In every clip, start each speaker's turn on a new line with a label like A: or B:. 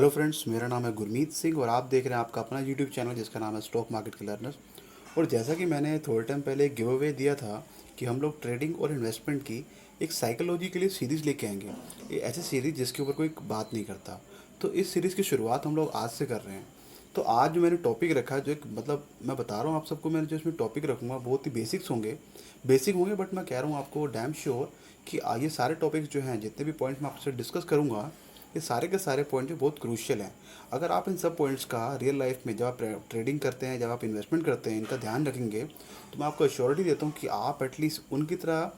A: Hello friends, मेरा नाम है गुरमीत सिंह और आप देख रहे हैं आपका अपना यूट्यूब चैनल जिसका नाम है स्टॉक मार्केट के लर्नर्स। और जैसा कि मैंने थोड़े टाइम पहले एक गिव अवे दिया था कि हम लोग ट्रेडिंग और इन्वेस्टमेंट की एक साइकोलॉजी के लिए सीरीज़ लेके आएंगे। ये ऐसी सीरीज़ जिसके ऊपर कोई बात नहीं करता। तो इस सीरीज़ की शुरुआत हम लोग आज से कर रहे हैं। तो आज जो मैंने टॉपिक रखा है, जो एक मतलब मैं बता रहा हूँ आप सबको, मैंने जो इसमें टॉपिक रखूँगा बहुत ही बेसिक होंगे बट मैं कह रहा हूँ आपको डैम श्योर कि ये सारे टॉपिक्स जो हैं, जितने भी पॉइंट्स मैं आपसे डिस्कस करूँगा, ये सारे के सारे पॉइंट जो बहुत क्रूशियल हैं। अगर आप इन सब पॉइंट्स का रियल लाइफ में जब आप ट्रेडिंग करते हैं, जब आप इन्वेस्टमेंट करते हैं, इनका ध्यान रखेंगे, तो मैं आपको अश्योरिटी देता हूँ कि आप एटलीस्ट उनकी तरह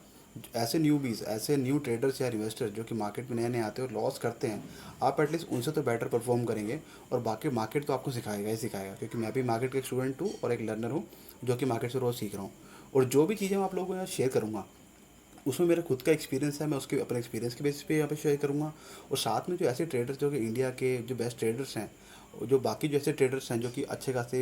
A: ऐसे न्यूबीज़, ऐसे न्यू ट्रेडर्स या इन्वेस्टर्स जो कि मार्केट में नए नए आते हैं और लॉस करते हैं, आप एटलीस्ट उनसे तो बेटर परफॉर्म करेंगे। और बाकी मार्केट तो आपको सिखाएगा ही सिखाएगा, क्योंकि मैं भी मार्केट का एक स्टूडेंट हूँ और एक लर्नर हूँ जो कि मार्केट से रोज़ सीख रहा हूँ। और जो भी चीज़ें मैं आप लोगों को यहाँ शेयर करूँगा, उसमें मेरा खुद का एक्सपीरियंस है, मैं उसके अपने एक्सपीरियंस के बेसिस पे यहाँ पे शेयर करूँगा। और साथ में जो ऐसे ट्रेडर्स जो कि इंडिया के जो बेस्ट ट्रेडर्स हैं, जो बाकी जो ऐसे ट्रेडर्स हैं जो कि अच्छे खासे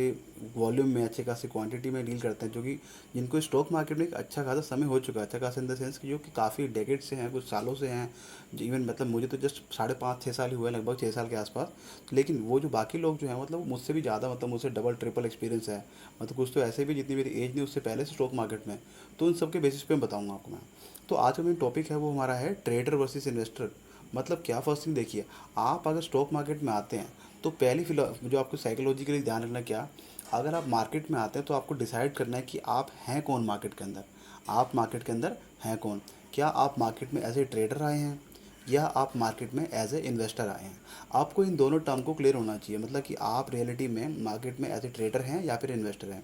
A: वॉल्यूम में, अच्छे खासे क्वांटिटी में डील करते हैं, जो कि जिनको स्टॉक मार्केट में एक अच्छा खासा समय हो चुका है, अच्छा खासा इन द सेंस कि जो कि काफ़ी डेकेड से हैं, कुछ सालों से हैं। इवन मतलब मुझे तो जस्ट 5.5-6 साल ही हुए, लगभग 6 साल के आसपास। लेकिन वो जो बाकी लोग जो हैं, मतलब मुझसे भी ज़्यादा, मतलब मुझसे डबल ट्रिपल एक्सपीरियंस है। मतलब कुछ तो ऐसे भी जितनी मेरी एज नहीं उससे पहले से स्टॉक मार्केट में। तो उन सब के बेसिस पे बताऊँगा आपको मैं। तो आज का मेन टॉपिक है वो हमारा है ट्रेडर वर्सेस इन्वेस्टर। मतलब क्या, फर्स्ट थिंग देखिए, आप अगर स्टॉक मार्केट में आते हैं तो पहली फिलो जो आपको साइकोलॉजिकली ध्यान रखना क्या, अगर आप मार्केट में आते हैं तो आपको डिसाइड करना है कि आप हैं कौन मार्केट के अंदर। आप मार्केट के अंदर हैं कौन? क्या आप मार्केट में एज ए ट्रेडर आए हैं या आप मार्केट में एज ए इन्वेस्टर आए हैं? आपको इन दोनों टर्म को क्लियर होना चाहिए, मतलब कि आप रियलिटी में मार्केट में एज ए ट्रेडर हैं या फिर इन्वेस्टर हैं।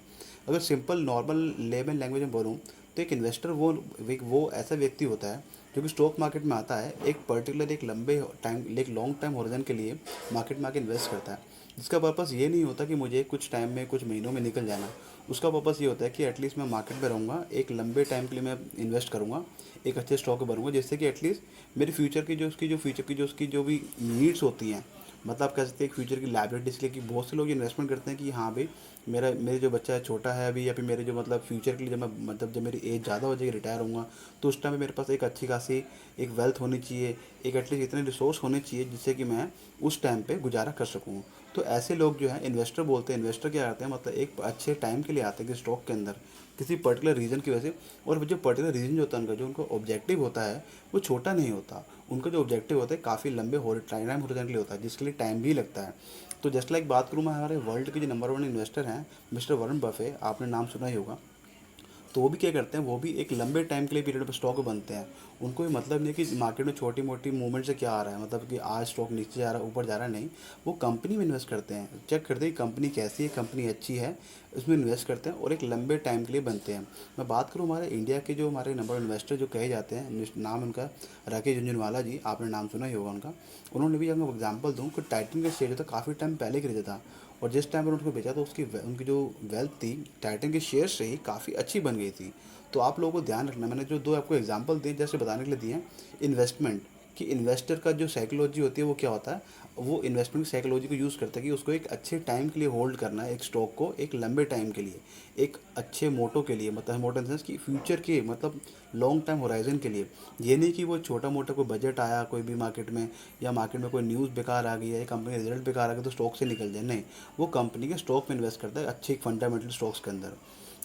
A: अगर सिंपल नॉर्मल लेमन लैंग्वेज में बोलूँ तो एक इन्वेस्टर वो ऐसा व्यक्ति होता है जो कि स्टॉक मार्केट में आता है, एक पर्टिकुलर एक लंबे टाइम, एक लॉन्ग टाइम होराइजन के लिए मार्केट में आके इन्वेस्ट करता है। जिसका पर्पस ये नहीं होता कि मुझे कुछ टाइम में, कुछ महीनों में निकल जाना। उसका पर्पस ये होता है कि एटलीस्ट मैं मार्केट में रहूँगा, एक लंबे टाइम के लिए मैं इन्वेस्ट करूँगा, एक अच्छे स्टॉक में बनूँगा, जिससे कि एटलीस्ट मेरे फ्यूचर की जो भी नीड्स होती हैं, मतलब आप कह सकते हैं एक फ्यूचर की लाइबिलिटीज़ के लिए। कि बहुत से लोग इन्वेस्टमेंट करते हैं कि हाँ भाई, मेरे जो बच्चा है छोटा है अभी, या फिर मेरे जो मतलब फ्यूचर के लिए, जब मैं मतलब जब मेरी एज ज़्यादा हो जाएगी, रिटायर होऊंगा, तो उस टाइम पे मेरे पास एक अच्छी खासी एक वेल्थ होनी चाहिए, एक एटलीस्ट इतने रिसोर्स होने चाहिए जिससे कि मैं उस टाइम पे गुजारा कर सकूँ। तो ऐसे लोग जो हैं इन्वेस्टर बोलते हैं। इन्वेस्टर क्या करते हैं, मतलब एक अच्छे टाइम के लिए आते हैं कि स्टॉक के अंदर किसी पर्टिकुलर रीज़न की वजह से। और वो जो पर्टिकुलर रीज़न जो होता है उनका, जो उनका ऑब्जेक्टिव होता है, वो छोटा नहीं होता। उनका जो ऑब्जेक्टिव होता है काफ़ी लंबे टाइम होरिजेंट के लिए होता है, जिसके लिए टाइम भी लगता है। तो जस्ट लाइक बात करूँ मैं, हमारे वर्ल्ड के जो नंबर वन इन्वेस्टर हैं मिस्टर वरुण बफे, आपने नाम सुना ही होगा। तो वो भी क्या करते हैं, वो भी एक लंबे टाइम के लिए पीरियड पर स्टॉक बनते हैं। उनको भी मतलब नहीं है कि मार्केट में छोटी मोटी मूवमेंट से क्या आ रहा है, मतलब कि आज स्टॉक नीचे जा रहा है, ऊपर जा रहा है, नहीं। वो कंपनी में इन्वेस्ट करते हैं, चेक करते हैं कि कंपनी कैसी है, कंपनी अच्छी है, उसमें इन्वेस्ट करते हैं और एक लंबे टाइम के लिए बनते हैं। मैं बात करूँ हमारे इंडिया के जो हमारे नंबर इन्वेस्टर जो कहे जाते हैं, नाम उनका राकेश झुनझुनवाला जी, आपने नाम सुना ही होगा उनका। उन्होंने भी, अगर मैं एग्जाम्पल दूँ, कि टाइटन का शेयर जो था काफ़ी टाइम पहले खरीदा था, और जिस टाइम पर उनको बेचा तो उनकी जो वेल्थ थी टाइटन के शेयर से ही काफ़ी अच्छी बन गई थी। तो आप लोगों को ध्यान रखना, मैंने जो दो आपको एग्जांपल दिए जैसे बताने के लिए दिए हैं। इन्वेस्टमेंट, कि इन्वेस्टर का जो साइकोलॉजी होती है वो क्या होता है, वो इन्वेस्टमेंट की साइकोलॉजी को यूज़ करता है कि उसको एक अच्छे टाइम के लिए होल्ड करना है, एक स्टॉक को एक लंबे टाइम के लिए, एक अच्छे मोटो के लिए, मतलब मोटो इन सेंस कि फ्यूचर के, मतलब लॉन्ग टाइम होराइजन के लिए। ये नहीं कि वो छोटा मोटा कोई बजट आया कोई भी मार्केट में, या मार्केट में कोई न्यूज़ बेकार आ गई है, या कंपनी का रिजल्ट बेकार आ गया तो स्टॉक से निकल जाए, नहीं। वो कंपनी के स्टॉक में इन्वेस्ट करता है, अच्छे फंडामेंटल स्टॉक्स के अंदर।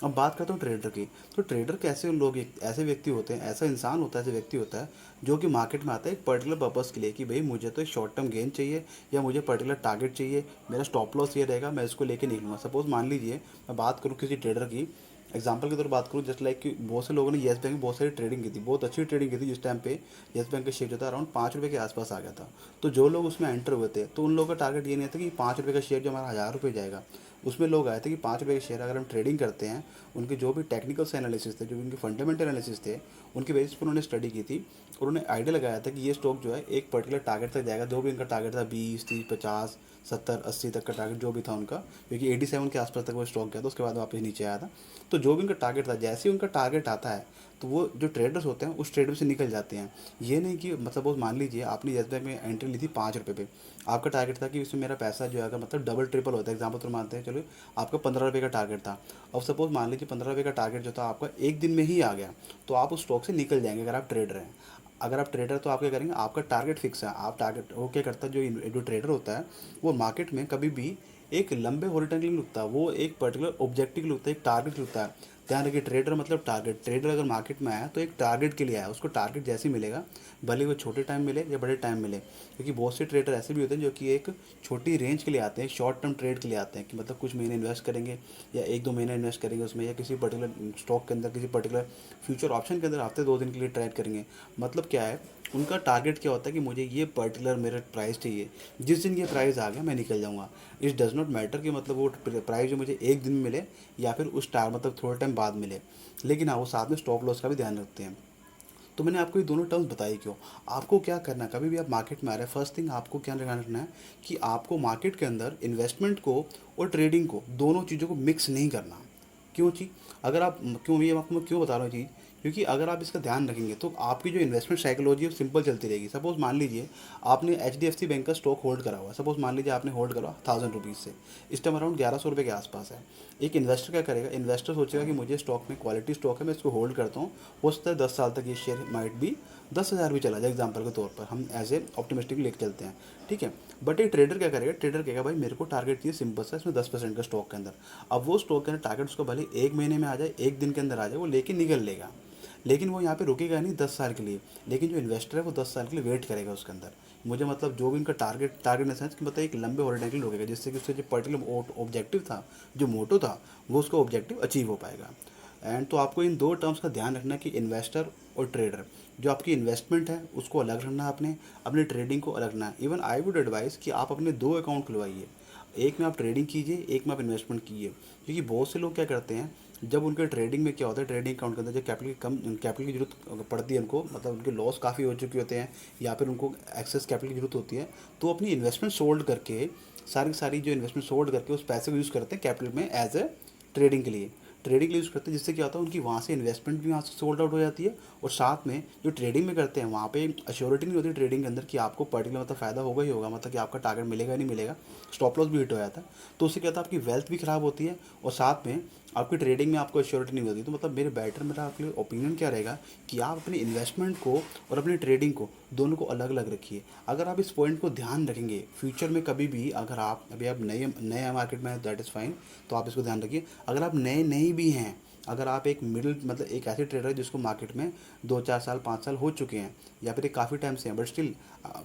A: अब बात करता हूँ ट्रेडर की। तो ट्रेडर कैसे लोग, ऐसे व्यक्ति होते हैं, ऐसा इंसान होता है, ऐसे व्यक्ति होता है जो कि मार्केट में आता है एक पर्टिकुलर पर्पस के लिए, कि भाई मुझे तो एक शॉर्ट टर्म गेन चाहिए, या मुझे पर्टिकुलर टारगेट चाहिए, मेरा स्टॉप लॉस ये रहेगा, मैं इसको लेके निकलूँगा। सपोज मान लीजिए मैं बात करूँ किसी ट्रेडर की, एग्जाम्पल की तरफ बात करूँ, जस्ट लाइक कि बहुत से लोगों ने येस बैंक में बहुत सारी ट्रेडिंग की थी, बहुत अच्छी ट्रेडिंग की थी, जिस टाइम पे येस बैंक का शेयर जो था अराउंड 5 रुपये के आसपास आ गया था। तो जो लोग उसमें एंटर हुए थे, तो उन लोगों का टारगेट ये नहीं था कि 5 रुपये का शेयर जो हमारा 1000 रुपये जाएगा। उसमें लोग आए थे कि 5 रुपये के शेयर अगर हम ट्रेडिंग करते हैं, उनके जो भी टेक्निकल से एनालिसिस थे, जो भी उनके फंडामेंटल एनालिसिस थे, उनके बेसिस पर उन्होंने स्टडी की थी। और उन्होंने आइडिया लगाया था कि ये स्टॉक जो है एक पर्टिकुलर टारगेट तक जाएगा, जो भी उनका टारगेट था 20, 30, 50, 70, 80 तक का टारगेट जो भी था उनका, क्योंकि 87 के आसपास तक वो स्टॉक गया था, उसके बाद वापस नीचे आया था। तो जो भी उनका टारगेट था, जैसे ही उनका टारगेट आता है तो वो जो ट्रेडर्स होते हैं उस ट्रेड से निकल जाते हैं। ये नहीं कि मतलब वो मान लीजिए आपने येस बैंक में एंट्री ली थी 5 रुपये पे, आपका टारगेट था कि इसमें मेरा पैसा जो है मतलब डबल ट्रिपल होता है। एग्जाम्पल तो मानते हैं, चलो आपका 15 रुपये का टारगेट था। अब सपोज मान लीजिए 15 रुपये का टारगेट जो था आपका एक दिन में ही आ गया, तो आप उस स्टॉक से निकल जाएंगे अगर आप ट्रेडर हैं। अगर आप ट्रेडर तो आप क्या करेंगे, आपका टारगेट फिक्स है, आप टारगेट वो क्या करता है, जो ट्रेडर होता है वो मार्केट में कभी भी एक लंबे होरिजेंटल के लिए रुकता है, वो एक पर्टिकुलर ऑब्जेक्टिव के लिए रुकता है, एक टारगेट के लिए रुकता है। ध्यान रखिए, ट्रेडर मतलब टारगेट, ट्रेडर अगर मार्केट में आया तो एक टारगेट के लिए आया, उसको टारगेट जैसे ही मिलेगा, भले वो छोटे टाइम मिले या बड़े टाइम मिले, क्योंकि बहुत से ट्रेडर ऐसे भी होते हैं जो कि एक छोटी रेंज के लिए आते हैं, शॉर्ट टर्म ट्रेड के लिए आते हैं, कि मतलब कुछ महीने इन्वेस्ट करेंगे या 1-2 महीने इन्वेस्ट करेंगे उसमें, या किसी पर्टिकुलर स्टॉक के अंदर, किसी पर्टिकुलर फ्यूचर ऑप्शन के अंदर हफ्ते 2 दिन के लिए ट्रेड करेंगे। मतलब क्या है, उनका टारगेट क्या होता है कि मुझे ये पर्टिकुलर मेरा प्राइस चाहिए, जिस दिन ये प्राइस आ गया मैं निकल जाऊंगा। इट डज़ नॉट मैटर कि मतलब वो प्राइस जो मुझे एक दिन में मिले या फिर उस टाइम मतलब थोड़े टाइम बाद मिले, लेकिन हाँ वो साथ में स्टॉप लॉस का भी ध्यान रखते हैं। तो मैंने आपको ये दोनों टर्म्स बताई क्यों। आपको क्या करना है, कभी भी आप मार्केट में आ रहे हैं, फर्स्ट थिंग आपको क्या ध्यान रखना है कि आपको मार्केट के अंदर इन्वेस्टमेंट को और ट्रेडिंग को, दोनों चीज़ों को मिक्स नहीं करना। क्यों चीज़, अगर आप क्यों, ये आपको मैं क्यों बता रहा हूँ चीज़, क्योंकि अगर आप इसका ध्यान रखेंगे तो आपकी जो इन्वेस्टमेंट साइकोलॉजी है वो सिंपल चलती रहेगी। सपोज मान लीजिए आपने HDFC बैंक का स्टॉक होल्ड करा हुआ है, सपोज मान लीजिए आपने होल्ड करा 1000 रुपीज़ से, इस टाइम अराउंड 1100 रुपये के आसपास है। एक इन्वेस्टर क्या करेगा, इन्वेस्टर सोचेगा कि मुझे स्टॉक में क्वालिटी स्टॉक है, मैं इसको होल्ड करता हूँ, हो सकता है 10 साल तक ये शेयर माइट भी 10,000 भी चला जाए, एग्जाम्पल के तौर पर हम एज ए ऑप्टिमिस्टिक लेके चलते हैं, ठीक है। बट एक ट्रेडर क्या करेगा, ट्रेडर कहेगा भाई मेरे को टारगेट चाहिए सिंपल सा, इसमें 10% का स्टॉक के अंदर। अब वो स्टॉक के अंदर टारगेट उसका भले 1 महीने में आ जाए, 1 दिन के अंदर आ जाए, वो लेके निकल लेगा, लेकिन वो यहाँ पे रुकेगा नहीं 10 साल के लिए। लेकिन जो इन्वेस्टर है वो 10 साल के लिए वेट करेगा उसके अंदर, मुझे मतलब जो भी उनका टारगेट इन सेंस कि मतलब एक लंबे हॉलिडे के लिए रुकेगा, जिससे कि उससे जो पर्टिकुलर ऑब्जेक्टिव था, जो मोटो था, वो उसका ऑब्जेक्टिव अचीव हो पाएगा। एंड तो आपको इन दो टर्म्स का ध्यान रखना है कि इन्वेस्टर और ट्रेडर, जो आपकी इन्वेस्टमेंट है उसको अलग रखना है, अपने ट्रेडिंग को अलग रखना है। इवन आई वुड एडवाइस कि आप अपने 2 अकाउंट खुलवाइए, एक में आप ट्रेडिंग कीजिए, एक में आप इन्वेस्टमेंट कीजिए। क्योंकि बहुत से लोग क्या करते हैं, जब उनके ट्रेडिंग में क्या होता है, ट्रेडिंग अकाउंट के अंदर जब कैपिटल की जरूरत पड़ती है उनको, मतलब उनके लॉस काफ़ी हो चुके होते हैं या फिर उनको एक्सेस कैपिटल की जरूरत होती है, तो अपनी इन्वेस्टमेंट सोल्ड करके, सारी सारी जो इन्वेस्टमेंट सोल्ड करके उस पैसे को यूज़ करते हैं कैपिटल में एज ए ट्रेडिंग के लिए, यूज़ करते हैं, जिससे क्या होता है उनकी वहाँ से इन्वेस्टमेंट भी वहाँ से सोल्ड आउट हो जाती है, और साथ में जो ट्रेडिंग में करते हैं वहाँ पे अश्योरिटी नहीं होती ट्रेडिंग के अंदर कि आपको पर्टिकुलर मतलब फ़ायदा होगा ही होगा, मतलब कि आपका टारगेट मिलेगा नहीं मिलेगा, स्टॉप लॉस भी हिट हो जाता है। तो उससे क्या होता है आपकी वेल्थ भी ख़राब होती है, और साथ में आपकी ट्रेडिंग में आपको एश्योरिटी नहीं होती। तो मतलब मेरा आपके लिए ओपिनियन क्या रहेगा कि आप अपनी इन्वेस्टमेंट को और अपनी ट्रेडिंग को, दोनों को अलग अलग रखिए। अगर आप इस पॉइंट को ध्यान रखेंगे, फ्यूचर में कभी भी अगर आप अभी आप नए नए मार्केट में हैं दैट इज़ फाइन, तो आप इसको ध्यान रखिए। अगर आप नए नहीं भी हैं, अगर आप एक मिडिल मतलब एक ऐसे ट्रेडर है जिसको मार्केट में 2-4 साल 5 साल हो चुके हैं, या फिर एक काफ़ी टाइम से हैं बट स्टिल,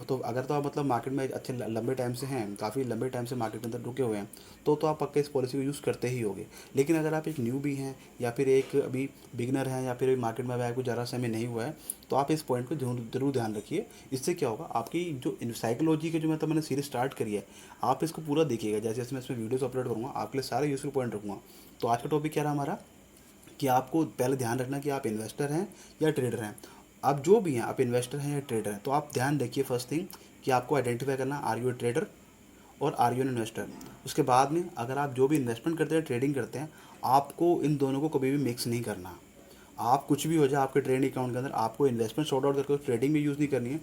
A: तो अगर तो आप मतलब मार्केट में अच्छे लंबे टाइम से हैं, काफ़ी लंबे टाइम से मार्केट के अंदर रुके हुए हैं, तो आप पक्का इस पॉलिसी को यूज़ करते ही होगे। लेकिन अगर आप एक न्यू भी हैं या फिर एक अभी बिगनर हैं या फिर मार्केट में अभी आपको ज़्यादा समय नहीं हुआ है, तो आप इस पॉइंट को जरूर ध्यान रखिए। इससे क्या होगा, आपकी जो साइकोलॉजी की जो मतलब मैंने सीरीज स्टार्ट करी है, आप इसको पूरा देखिएगा। जैसे जैसे मैं इसमें वीडियोस अपलोड करूँगा आपके लिए सारे यूजफुल पॉइंट रखूँगा। तो आज का टॉपिक क्या रहा हमारा, कि आपको पहले ध्यान रखना कि आप इन्वेस्टर हैं या ट्रेडर हैं। आप जो भी हैं, आप इन्वेस्टर हैं या ट्रेडर हैं, तो आप ध्यान रखिए फर्स्ट थिंग कि आपको आइडेंटिफाई करना आर यू ए ट्रेडर और आर यू एन इन्वेस्टर। उसके बाद में अगर आप जो भी इन्वेस्टमेंट करते हैं, ट्रेडिंग करते हैं, आपको इन दोनों को कभी भी मिक्स नहीं करना। आप कुछ भी हो जाए आपके ट्रेडिंग अकाउंट के अंदर, आपको इन्वेस्टमेंट सॉर्ट आउट करके ट्रेडिंग में यूज़ नहीं करनी है।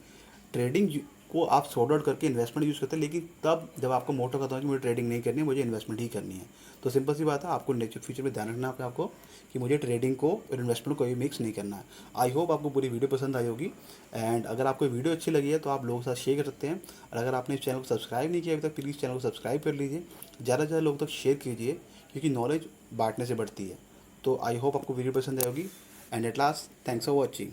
A: ट्रेडिंग को आप सॉर्ट आउट करके इन्वेस्टमेंट यूज़ करते हैं, लेकिन तब जब आपको मोटो खत्म हो कि मुझे ट्रेडिंग नहीं करनी है, मुझे इन्वेस्टमेंट ही करनी है। तो सिंपल सी बात है, आपको नेक्स्ट फ्यूचर में ध्यान रखना है आपको कि मुझे ट्रेडिंग को और इन्वेस्टमेंट को भी मिक्स नहीं करना है। आई होप आपको पूरी वीडियो पसंद आई होगी। एंड अगर आपको वीडियो अच्छी लगी है तो आप लोगों के साथ शेयर कर सकते हैं, और अगर आपने इस चैनल को सब्सक्राइब नहीं किया अभी तक, प्लीज़ चैनल को सब्सक्राइब कर लीजिए, ज़्यादा से ज़्यादा लोगों तक शेयर कीजिए, क्योंकि नॉलेज बांटने से बढ़ती है। तो आई होप आपको वीडियो पसंद आई होगी। And at last, thanks for watching.